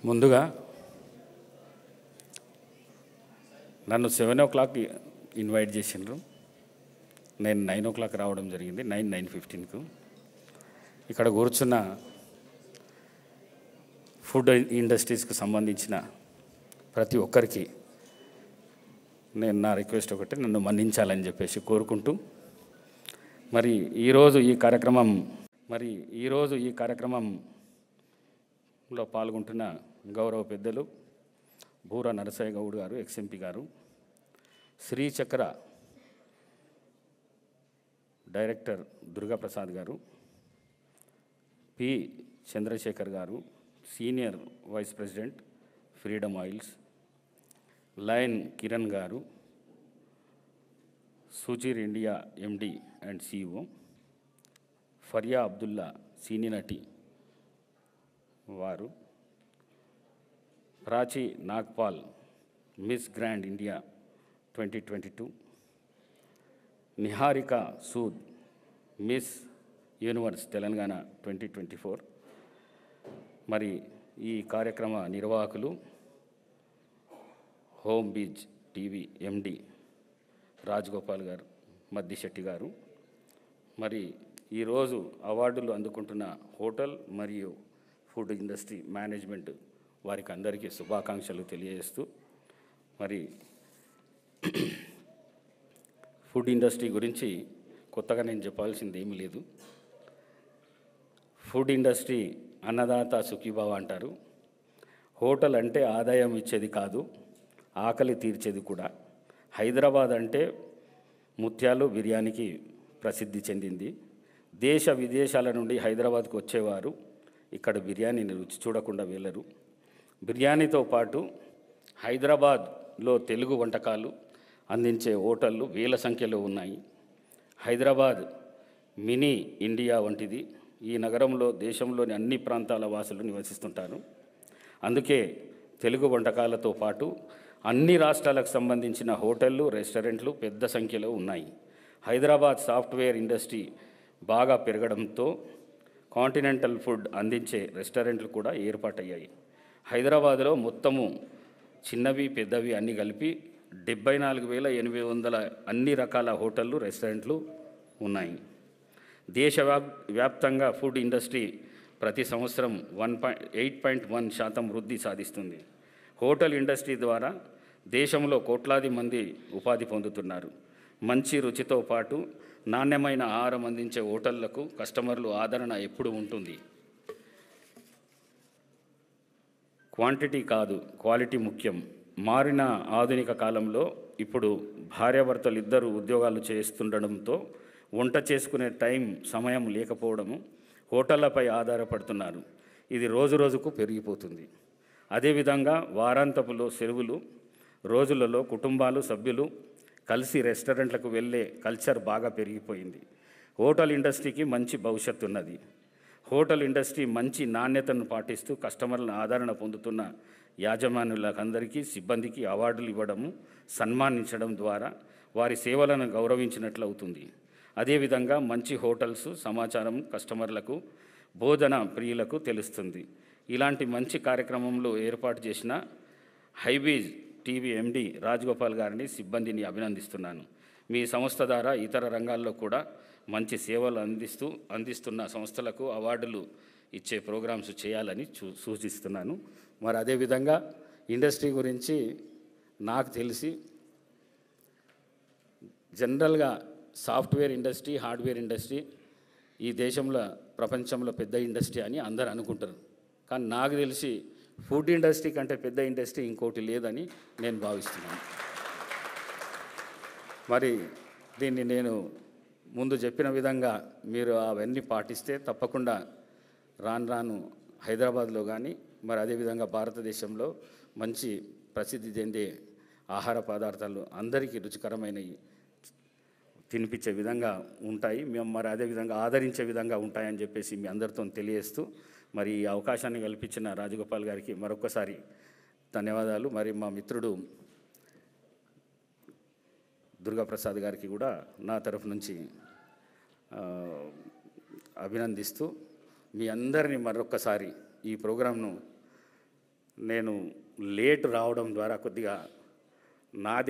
ముందుగా నన్ను 7 o'clock invite చేసిండ్రు. నేను 9 o'clock రావడం జరిగింది. 9:15కు ఇక్కడ కూర్చున్న ఫుడ్ ఇండస్ట్రీస్కి సంబంధించిన ప్రతి ఒక్కరికి నేను నా రిక్వెస్ట్ ఒకటి, నన్ను మన్నించాలని చెప్పేసి కోరుకుంటూ మరి ఈరోజు ఈ కార్యక్రమంలో పాల్గొంటున్న గౌరవ పెద్దలు బూర నరసయ్య గౌడ్ గారు, ఎక్స్ఎంపీ గారు, శ్రీచక్ర డైరెక్టర్ దుర్గాప్రసాద్ గారు, పి చంద్రశేఖర్ గారు, senior vice president Freedom oils, lion Kiran గారు, Sucheer India MD and CEO, Faria Abdullah సినీ నటి వారు, Prachi Nagpal miss grand India 2022, Niharika Sood miss universe Telangana 2024. మరి ఈ కార్యక్రమ నిర్వాహకులు హోమ్ బీచ్ టీవీ ఎండి రాజగోపాల్ గారు, మద్దిశెట్టి గారు, మరి ఈరోజు అవార్డులు అందుకుంటున్న హోటల్ మరియు ఫుడ్ ఇండస్ట్రీ మేనేజ్మెంట్ వారికి అందరికీ శుభాకాంక్షలు తెలియజేస్తూ, మరి ఫుడ్ ఇండస్ట్రీ గురించి కొత్తగా నేను చెప్పాల్సింది ఏమీ లేదు. ఫుడ్ ఇండస్ట్రీ అన్నదాత సుఖీభావ అంటారు. హోటల్ అంటే ఆదాయం ఇచ్చేది కాదు, ఆకలి తీర్చేది కూడా. హైదరాబాద్ అంటే ముత్యాలు బిర్యానీకి ప్రసిద్ధి చెందింది. దేశ విదేశాల నుండి హైదరాబాద్కు వచ్చేవారు ఇక్కడ బిర్యానీని రుచి చూడకుండా వెళ్ళరు. బిర్యానీతో పాటు హైదరాబాద్లో తెలుగు వంటకాలు అందించే హోటళ్ళు వేల సంఖ్యలో ఉన్నాయి. హైదరాబాద్ మినీ ఇండియా వంటిది. ఈ నగరంలో దేశంలోని అన్ని ప్రాంతాల వాసులు నివసిస్తుంటారు. అందుకే తెలుగు వంటకాలతో పాటు అన్ని రాష్ట్రాలకు సంబంధించిన హోటళ్ళు, రెస్టారెంట్లు పెద్ద సంఖ్యలో ఉన్నాయి. హైదరాబాద్ సాఫ్ట్వేర్ ఇండస్ట్రీ బాగా పెరగడంతో కాంటినెంటల్ ఫుడ్ అందించే రెస్టారెంట్లు కూడా ఏర్పాటయ్యాయి. హైదరాబాద్లో మొత్తము చిన్నవి పెద్దవి అన్నీ కలిపి 74,800 అన్ని రకాల హోటళ్ళు, రెస్టారెంట్లు ఉన్నాయి. దేశవ్యాప్తంగా ఫుడ్ ఇండస్ట్రీ ప్రతి సంవత్సరం 8.1% వృద్ధి సాధిస్తుంది. హోటల్ ఇండస్ట్రీ ద్వారా దేశంలో కోట్లాది మంది ఉపాధి పొందుతున్నారు. మంచి రుచితో పాటు నాణ్యమైన ఆహారం అందించే హోటళ్లకు కస్టమర్లు ఆదరణ ఎప్పుడు ఉంటుంది. క్వాంటిటీ కాదు, క్వాలిటీ ముఖ్యం. మారిన ఆధునిక కాలంలో ఇప్పుడు భార్యాభర్తలు ఇద్దరు ఉద్యోగాలు చేస్తుండడంతో వంట చేసుకునే సమయం లేకపోవడము, హోటళ్లపై ఆధారపడుతున్నారు. ఇది రోజు రోజుకు పెరిగిపోతుంది. అదేవిధంగా వారాంతపులో సెలవులు రోజులలో కుటుంబాలు సభ్యులు కలిసి రెస్టారెంట్లకు వెళ్ళే కల్చర్ బాగా పెరిగిపోయింది. హోటల్ ఇండస్ట్రీకి మంచి భవిష్యత్తు ఉన్నది. హోటల్ ఇండస్ట్రీ మంచి నాణ్యతను పాటిస్తూ కస్టమర్లను ఆదరణ పొందుతున్న యాజమాన్యులందరికీ, సిబ్బందికి అవార్డులు ఇవ్వడము, సన్మానించడం ద్వారా వారి సేవలను గౌరవించినట్లు అవుతుంది. అదేవిధంగా మంచి హోటల్స్ సమాచారం కస్టమర్లకు, బోధన ప్రియులకు తెలుస్తుంది. ఇలాంటి మంచి కార్యక్రమంలో ఏర్పాటు చేసిన హైబీజ్ టీవీ ఎండి రాజగోపాల్ గారిని, సిబ్బందిని అభినందిస్తున్నాను. మీ సంస్థ ద్వారా ఇతర రంగాల్లో కూడా మంచి సేవలు అందిస్తున్న సంస్థలకు అవార్డులు ఇచ్చే ప్రోగ్రామ్స్ చేయాలని సూచిస్తున్నాను. మరి అదేవిధంగా ఇండస్ట్రీ గురించి నాకు తెలిసి జనరల్గా సాఫ్ట్వేర్ ఇండస్ట్రీ, హార్డ్వేర్ ఇండస్ట్రీ ఈ దేశంలో ప్రపంచంలో పెద్ద ఇండస్ట్రీ అని అందరు అనుకుంటారు. కానీ నాకు తెలిసి ఫుడ్ ఇండస్ట్రీ కంటే పెద్ద ఇండస్ట్రీ ఇంకోటి లేదని నేను భావిస్తున్నాను. మరి దీన్ని నేను ముందు చెప్పిన విధంగా మీరు అవన్నీ పాటిస్తే తప్పకుండా రాను హైదరాబాద్లో కానీ మరి అదేవిధంగా భారతదేశంలో మంచి ప్రసిద్ధి చెందే ఆహార పదార్థాలు అందరికీ రుచికరమైనవి తినిపించే విధంగా ఉంటాయి. మేము మరి అదేవిధంగా ఆదరించే విధంగా ఉంటాయని చెప్పేసి మీ అందరితో తెలియజేస్తూ మరి ఈ అవకాశాన్ని కల్పించిన రాజగోపాల్ గారికి మరొకసారి ధన్యవాదాలు. మరి మా మిత్రుడు దుర్గాప్రసాద్ గారికి కూడా నా తరఫు నుంచి అభినందిస్తూ మీ అందరినీ మరొక్కసారి ఈ ప్రోగ్రాంను నేను లేట్ రావడం ద్వారా కొద్దిగా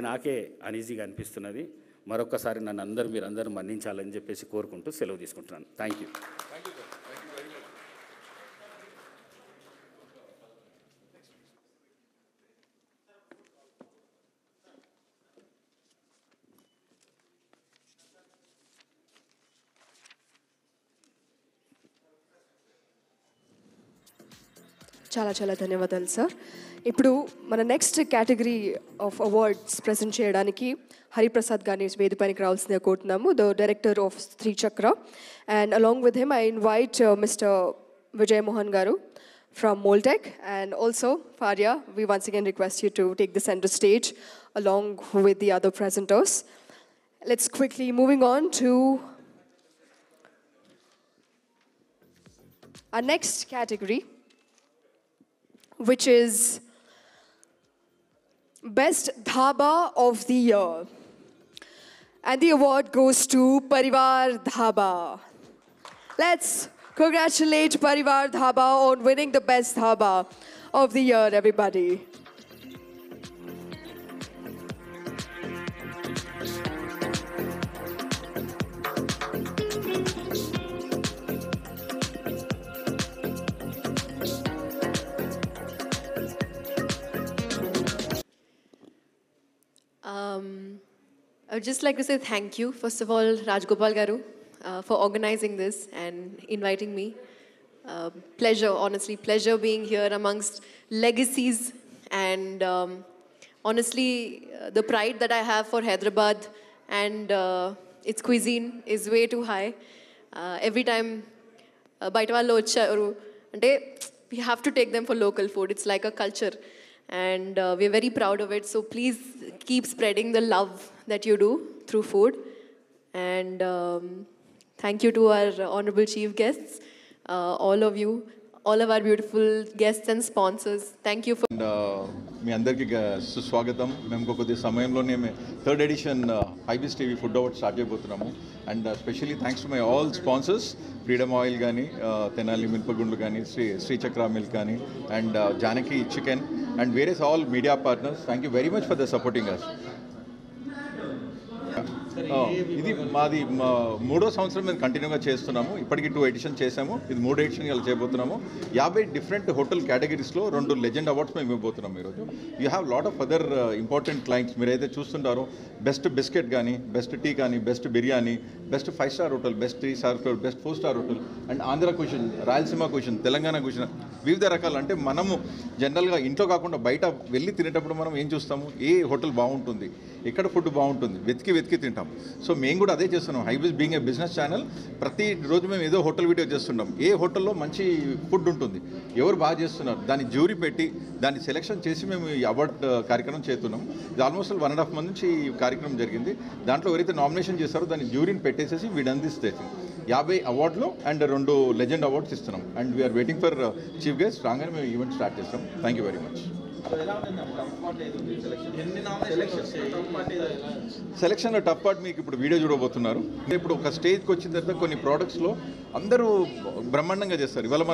నాకే అనీజీగా అనిపిస్తున్నది. మరొకసారి నన్ను మీరందరూ మన్నించాలని చెప్పేసి కోరుకుంటూ సెలవు తీసుకుంటున్నాను. Thank you. చాలా చాలా ధన్యవాదాలు సార్. ఇప్పుడు మన next category of awards present చేయడానికి హరిప్రసాద్ గారిని వేదికపైకి రావాల్సిందిగా కోరుతున్నాము, the director of Sri Chakra. And along with him I invite mister Vijay Mohan గారు from Moltech, and also Faria, we once again request you to take the center stage along with the other presenters. Let's quickly moving on to our next category, which is Best Dhaba of the Year. And the award goes to Parivar Dhaba. Let's congratulate Parivar Dhaba on winning the Best Dhaba of the Year, everybody. I would just like to say thank you, first of all, Rajgopal Garu, for organizing this and inviting me. Pleasure, honestly, pleasure being here amongst legacies, and honestly, the pride that I have for Hyderabad and its cuisine is way too high. Every time bite vallu vacharu ante we have to take them for local food. It's like a culture, and we're very proud of it. So please keep spreading the love that you do through food. And thank you to our honorable chief guests, all of you, all of our beautiful guests and sponsors. Thank you for మీ అందరికీ సుస్వాగతం. మేము కొద్ది సమయంలోనే third edition హైబీస్ TV food award start చేయబోతున్నాము. And specially thanks to my all sponsors, Freedom oil కానీ, తెనాలి మిల్పగుండ్లు కానీ, శ్రీచక్ర మిల్క్ కానీ, and Janaki chicken, and various all media partners. Thank you very much for the supporting us. ఇది మాది 3వ సంవత్సరం మేము కంటిన్యూగా చేస్తున్నాము. ఇప్పటికీ 2 ఎడిషన్ చేసాము, ఇది 3 ఎడిషన్ ఇలా చేయబోతున్నాము. 50 డిఫరెంట్ హోటల్ కేటగిరీస్లో 2 లెజెండ్ అవార్డ్స్ మేము ఇవ్వబోతున్నాము ఈరోజు. You have lot of other important clients. మీరైతే చూస్తుంటారో బెస్ట్ బిస్కెట్ కానీ, బెస్ట్ టీ కానీ, best biryani, best 5 star hotel, best 3 star hotel, best 4 star hotel, and Andhra question, Rayalaseema question, Telangana question, వివిధ రకాలు. అంటే మనము జనరల్గా ఇంట్లో కాకుండా బయట వెళ్ళి తినేటప్పుడు మనం ఏం చూస్తాము, ఏ హోటల్ బాగుంటుంది, ఎక్కడ ఫుడ్ బాగుంటుంది, వెతికి తింటాం. సో మేము కూడా అదే చేస్తున్నాం. హైబీస్ బీయింగ్ ఏ బిజినెస్ ఛానల్, ప్రతిరోజు మేము ఏదో హోటల్ వీడియో చేస్తుంటాం. ఏ హోటల్లో మంచి ఫుడ్ ఉంటుంది, ఎవరు బాగా చేస్తున్నారు, దాన్ని జ్యూరీ పెట్టి దాన్ని సెలెక్షన్ చేసి మేము ఈ అవార్డ్ కార్యక్రమం చేస్తున్నాం. ఇది ఆల్మోస్ట్ 1.5 మంత్ నుంచి ఈ కార్యక్రమం జరిగింది. దాంట్లో ఎవరైతే నామినేషన్ చేస్తారో దాన్ని జ్యూరీని పెట్టేసేసి వీడందిస్తే 50 అవార్డులు అండ్ 2 లెజెండ్ అవార్డ్స్ ఇస్తున్నాం. And we are waiting for chief guest. రాగానే మేము ఈవెంట్ స్టార్ట్ చేస్తాం. Thank you very much. సెలక్షన్లో టఫ్ పార్ట్ మీకు ఇప్పుడు వీడియో చూడబోతున్నారు. ఇప్పుడు ఒక స్టేజ్కి వచ్చిన తర్వాత కొన్ని ప్రోడక్ట్స్లో అందరూ బ్రహ్మాండంగా చేస్తారు. ఇవాళ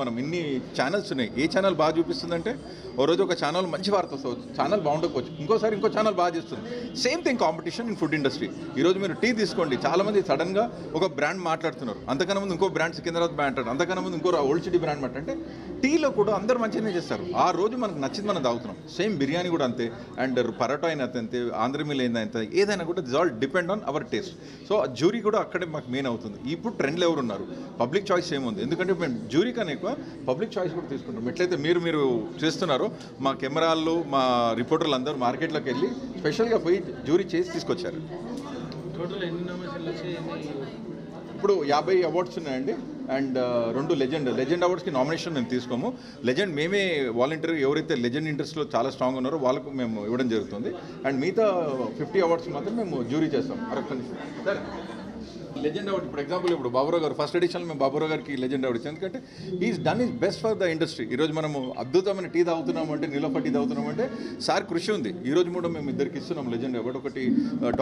మనం ఇన్ని ఛానల్స్ ఉన్నాయి. ఏ ఛానల్ బాగా చూపిస్తుందంటే, ఓ రోజు ఒక ఛానల్ మంచి వార్త వస్తుంది, ఛానల్ బాగుండకపోవచ్చు, ఇంకోసారి ఇంకో ఛానల్ బాగా చేస్తుంది. Same thing competition in food industry. ఈరోజు మీరు టీ తీసుకోండి, చాలామంది సడన్గా ఒక బ్రాండ్ మాట్లాడుతున్నారు, అంతకన్నా ముందు ఇంకో బ్రాండ్ సికింద్రాబాద్ బ్రాండ్ అంటారు, అంతకన్నా ముందు ఇంకో ఓల్డ్ సిటీ బ్రాండ్ అంటే టీలో కూడా అందరూ మంచిగానే చేస్తారు. ఆ రోజు మనకు నచ్చింది మనం తాగుతున్నాం. సేమ్ బిర్యానీ కూడా అంతే, అండ్ పరోటా అయినా అంతే, ఆంధ్ర మీల్ అయినా అంతే, ఏదైనా కూడా this all depend on our taste. So jury కూడా అక్కడే మాకు మెయిన్ అవుతుంది. ఇప్పుడు ట్రెండ్లు ఎవరు ఉన్నారు, పబ్లిక్ చాయిస్ ఏముంది, ఎందుకంటే మేము జ్యూరీ కన్నా ఎక్కువ పబ్లిక్ చాయిస్ కూడా తీసుకుంటాం. ఎట్లయితే మీరు చేస్తున్నారో, మా కెమెరాలు, మా రిపోర్టర్లు అందరూ మార్కెట్లోకి వెళ్ళి స్పెషల్గా పోయి జ్యూరీ చేసి తీసుకొచ్చారు. ఇప్పుడు 50 అవార్డ్స్ ఉన్నాయండి. అండ్ 2 లెజెండ్ అవార్డ్స్కి నామినేషన్ మేము తీసుకోము. లెజెండ్ మేమే వాలంటీర్, ఎవరైతే లెజెండ్ ఇంట్రెస్ట్లో చాలా స్ట్రాంగ్ ఉన్నారో వాళ్ళకు మేము ఇవ్వడం జరుగుతుంది. అండ్ మిగతా 50 అవార్డ్స్ మాత్రం మేము జ్యూరీ చేస్తాం. సరే, లెజెండ్ అవార్డ్ ఇప్పుడు ఎగ్జాంపుల్, ఇప్పుడు బాబురావు గారు ఫస్ట్ ఎడిషన్లో మేము బాబురావు గారికి లెజెండ్ అవార్డు ఇచ్చాం. ఎందుకంటే is done is best for the industry. ఈరోజు మనము అద్భుతమైన టీ తాగుతున్నామంటే, నీలోఫర్ టీ తాగుతున్నామంటే సార్ కృషి ఉంది. ఈరోజు కూడా మేము ఇద్దరికి ఇస్తున్నాం లెజెండ్ అవార్డు. ఒకటి